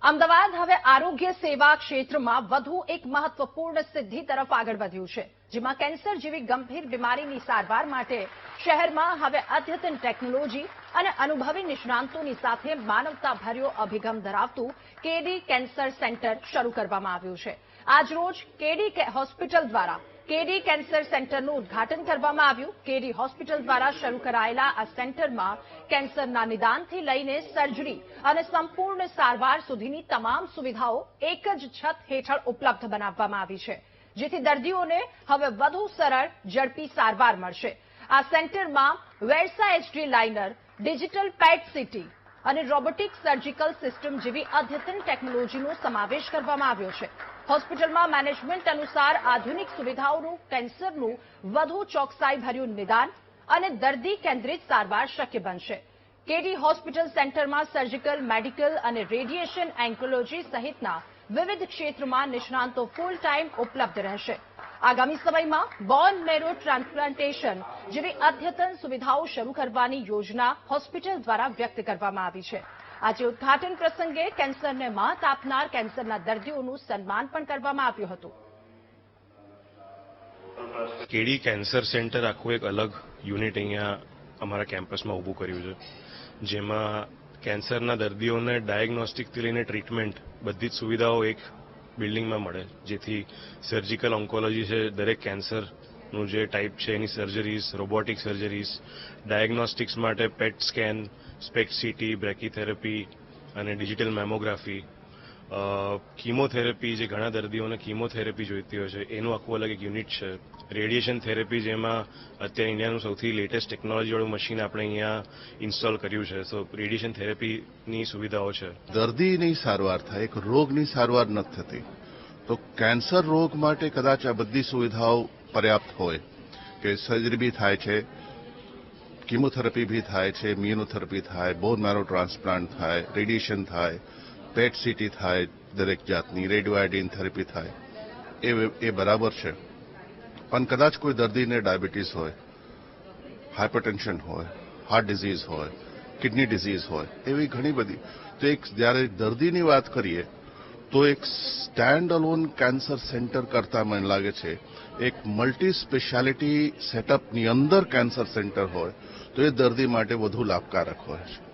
અમદાવાદ હવે આરોગ્ય સેવા ક્ષેત્રમાં વધુ એક મહત્વપૂર્ણ સિદ્ધિ તરફ આગળ વધ્યું છે, જેમાં કેન્સર જેવી ગંભીર બીમારીની સારવાર માટે શહેરમાં હવે અદ્યતન ટેકનોલોજી અને અનુભવી નિષ્ણાંતોની સાથે માનવતાભર્યો અભિગમ ધરાવતું કેડી કેન્સર સેન્ટર શરૂ કરવામાં આવ્યું છે. આજરોજ કેડી હોસ્પિટલ દ્વારા કેડી કેન્સર સેન્ટરનું ઉદ્ઘાટન કરવામાં આવ્યું. કેડી હોસ્પિટલ દ્વારા શરૂ કરાયેલા આ સેન્ટરમાં કેન્સરના નિદાનથી લઈને સર્જરી અને સંપૂર્ણ સારવાર સુધીની તમામ સુવિધાઓ એક જ છત હેઠળ ઉપલબ્ધ બનાવવામાં આવી છે, જેથી દર્દીઓને હવે વધુ સરળ, ઝડપી સારવાર મળશે. આ સેન્ટરમાં વેરસા એચડી લાઇનર, ડિજિટલ પેટ સીટી અને રોબોટિક સર્જિકલ સિસ્ટમ જેવી અદ્યતન ટેકનોલોજીનો સમાવેશ કરવામાં આવ્યો છે. હોસ્પિટલમાં મેનેજમેન્ટ અનુસાર આધુનિક સુવિધાઓનું કેન્સરનું વધુ ચોકસાઈભર્યું નિદાન અને દર્દી કેન્દ્રિત સારવાર શક્ય બનશે. કેડી હોસ્પિટલ સેન્ટરમાં સર્જિકલ, મેડિકલ અને રેડિયેશન ઓન્કોલોજી સહિતના વિવિધ ક્ષેત્રમાં નિષ્ણાંતો ફૂલ ટાઈમ ઉપલબ્ધ રહેશે. આગામી સમયમાં બોન મેરો ટ્રાન્સપ્લાન્ટેશન જેવી અદ્યતન સુવિધાઓ શરૂ કરવાની યોજના હોસ્પિટલ દ્વારા વ્યક્ત કરવામાં આવી છે. આજે ઉદ્ઘાટન પ્રસંગે કેન્સરને માત આપનાર કેન્સરના દર્દીઓનું સન્માન પણ કરવામાં આવ્યું હતું. કેડી કેન્સર સેન્ટર આખું એક અલગ યુનિટ અહીંયા અમારા કેમ્પસમાં ઊભું કર્યું છે, જેમાં કેન્સરના દર્દીઓને ડાયગ્નોસ્ટિકથી લઈને ટ્રીટમેન્ટ બધી જ સુવિધાઓ એક બિલ્ડિંગમાં મળે, જેથી સર્જિકલ ઓન્કોલોજી છે, દરેક કેન્સરનું જે ટાઈપ છે એની સર્જરીઝ, રોબોટિક સર્જરીઝ, ડાયગ્નોસ્ટિક્સ માટે પેટ સ્કેન, સ્પેક્ટ સીટી, બ્રેકીથેરાપી અને ડિજિટલ મેમોગ્રાફી, કીમોથેરાપી, જે ઘણા દર્દીઓને કીમોથેરાપી જોઈતી હોય છે એનું આખું અલગ એક યુનિટ છે. રેડિયેશન થેરેપી, જેમાં અત્યારે ઇન્ડિયાનું સૌથી લેટેસ્ટ ટેકનોલોજીવાળું મશીન આપણે અહીંયા ઇન્સ્ટોલ કર્યું છે, તો રેડિયેશન થેરેપીની સુવિધાઓ છે. દર્દીની સારવાર થાય, એક રોગની સારવાર નથી થતી, તો કેન્સર રોગ માટે કદાચ આ બધી સુવિધાઓ પર્યાપ્ત હોય કે સર્જરી બી થાય છે, કીમોથેરાપી બી થાય છે, ઇમ્યુનોથેરાપી થાય, બોન મેરો ટ્રાન્સપ્લાન્ટ થાય, રેડિયેશન થાય, પેટ સીટી થાય, દરેક જાતની રેડિયો આયોડિન થેરેપી થાય, એ બરાબર છે. પણ કદાચ કોઈ દર્દીને ડાયાબિટીસ હોય, હાઇપરટેન્શન હોય, હાર્ટ ડિઝીઝ હોય, કિડની ડિઝીઝ હોય, એવી ઘણી બધી, તો એક જ્યારે દર્દીની વાત કરીએ તો એક સ્ટેન્ડ અલોન કેન્સર સેન્ટર કરતા મને લાગે છે એક મલ્ટી સ્પેશિયાલિટી સેટઅપની અંદર કેન્સર સેન્ટર હોય તો એ દર્દી માટે વધુ લાભકારક હોય છે.